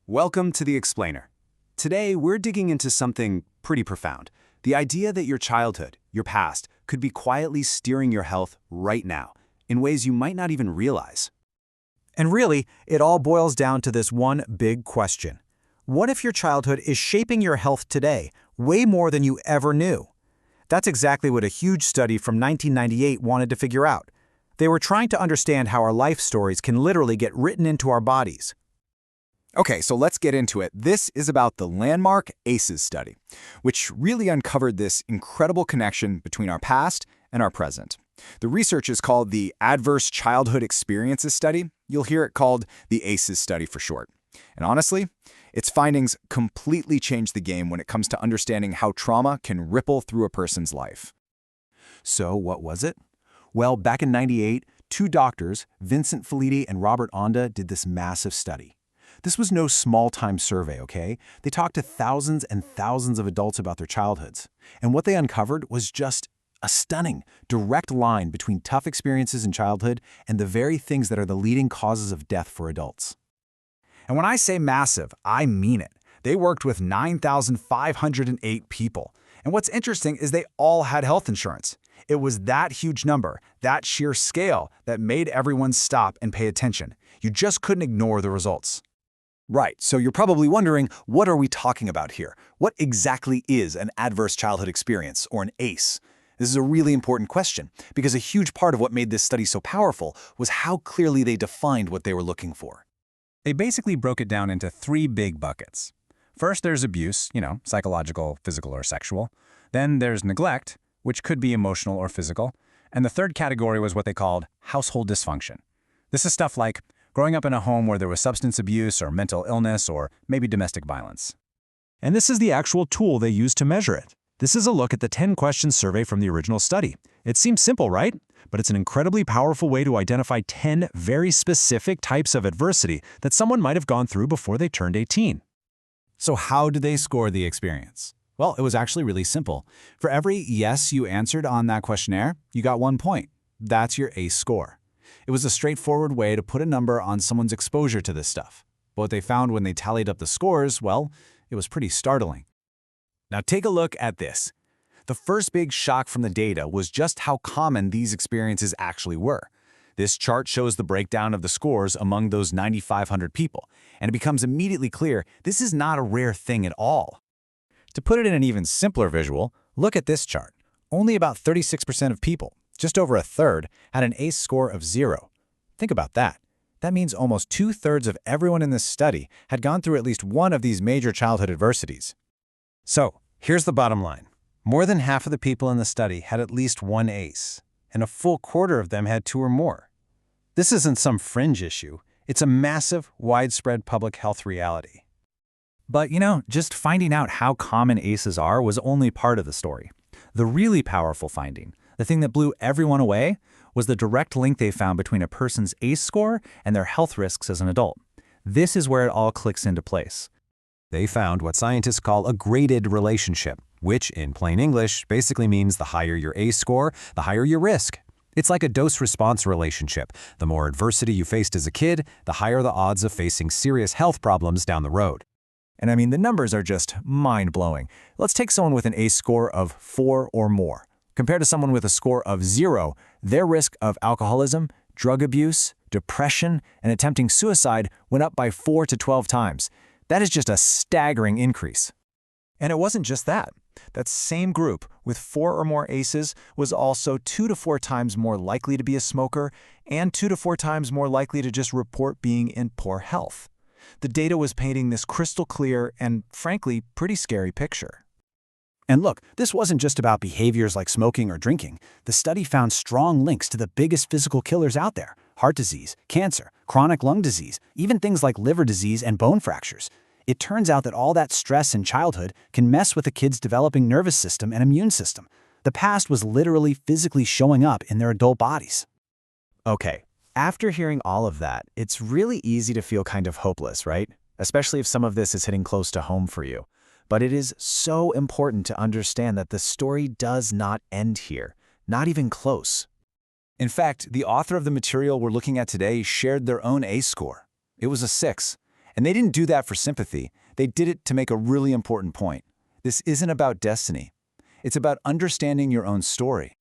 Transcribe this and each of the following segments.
Welcome to The Explainer. Today, we're digging into something pretty profound. The idea that your childhood, your past, could be quietly steering your health right now, in ways you might not even realize. And really, it all boils down to this one big question. What if your childhood is shaping your health today, way more than you ever knew? That's exactly what a huge study from 1998 wanted to figure out. They were trying to understand how our life stories can literally get written into our bodies. Okay, so let's get into it. This is about the landmark ACEs study, which really uncovered this incredible connection between our past and our present. The research is called the Adverse Childhood Experiences Study. You'll hear it called the ACEs study for short. And honestly, its findings completely change the game when it comes to understanding how trauma can ripple through a person's life. So what was it? Well, back in '98, two doctors, Vincent Felitti and Robert F, did this massive study. This was no small-time survey, okay? They talked to thousands and thousands of adults about their childhoods. And what they uncovered was just a stunning, direct line between tough experiences in childhood and the very things that are the leading causes of death for adults. And when I say massive, I mean it. They worked with 9,508 people. And what's interesting is they all had health insurance. It was that huge number, that sheer scale, that made everyone stop and pay attention. You just couldn't ignore the results. Right, so you're probably wondering, what are we talking about here? What exactly is an adverse childhood experience, or an ACE? This is a really important question, because a huge part of what made this study so powerful was how clearly they defined what they were looking for. They basically broke it down into three big buckets. First, there's abuse, psychological, physical, or sexual. Then there's neglect, which could be emotional or physical. And the third category was what they called household dysfunction. This is stuff like growing up in a home where there was substance abuse or mental illness or maybe domestic violence. And this is the actual tool they used to measure it. This is a look at the 10-question survey from the original study. It seems simple, right? But it's an incredibly powerful way to identify 10 very specific types of adversity that someone might have gone through before they turned 18. So how did they score the experience? Well, it was actually really simple. For every yes you answered on that questionnaire, you got 1 point. That's your ACE score. It was a straightforward way to put a number on someone's exposure to this stuff. But what they found when they tallied up the scores, well, it was pretty startling. Now take a look at this. The first big shock from the data was just how common these experiences actually were. This chart shows the breakdown of the scores among those 9,500 people, and it becomes immediately clear this is not a rare thing at all. To put it in an even simpler visual, look at this chart. Only about 36% of people, just over a third, had an ACE score of 0. Think about that. That means almost 2/3 of everyone in this study had gone through at least one of these major childhood adversities. So, here's the bottom line. More than half of the people in the study had at least one ACE, and a full quarter of them had 2 or more. This isn't some fringe issue. It's a massive, widespread public health reality. But just finding out how common ACEs are was only part of the story. The really powerful finding, the thing that blew everyone away, was the direct link they found between a person's ACE score and their health risks as an adult. This is where it all clicks into place. They found what scientists call a graded relationship, which, in plain English, basically means the higher your ACE score, the higher your risk. It's like a dose-response relationship. The more adversity you faced as a kid, the higher the odds of facing serious health problems down the road. And the numbers are just mind-blowing. Let's take someone with an ACE score of 4 or more. Compared to someone with a score of 0, their risk of alcoholism, drug abuse, depression, and attempting suicide went up by 4 to 12 times. That is just a staggering increase. And it wasn't just that. That same group with 4 or more ACEs was also 2 to 4 times more likely to be a smoker and 2 to 4 times more likely to just report being in poor health. The data was painting this crystal clear and, frankly, pretty scary picture. And look, this wasn't just about behaviors like smoking or drinking. The study found strong links to the biggest physical killers out there: heart disease, cancer, chronic lung disease, even things like liver disease and bone fractures. It turns out that all that stress in childhood can mess with a kid's developing nervous system and immune system. The past was literally physically showing up in their adult bodies. Okay, after hearing all of that, it's really easy to feel kind of hopeless, right? Especially if some of this is hitting close to home for you. But it is so important to understand that the story does not end here, not even close. In fact, the author of the material we're looking at today shared their own ACE score. It was a 6. And they didn't do that for sympathy. They did it to make a really important point. This isn't about destiny. It's about understanding your own story.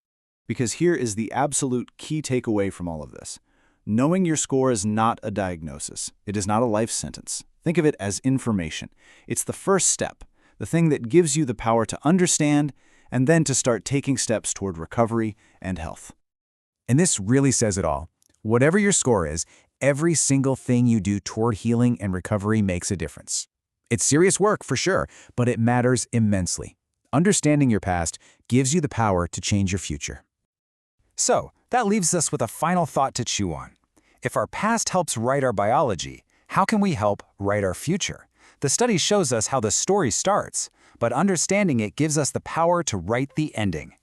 Because here is the absolute key takeaway from all of this. Knowing your score is not a diagnosis. It is not a life sentence. Think of it as information. It's the first step, the thing that gives you the power to understand and then to start taking steps toward recovery and health. And this really says it all. Whatever your score is, every single thing you do toward healing and recovery makes a difference. It's serious work for sure, but it matters immensely. Understanding your past gives you the power to change your future. So, that leaves us with a final thought to chew on. If our past helps write our biology, how can we help write our future? The study shows us how the story starts, but understanding it gives us the power to write the ending.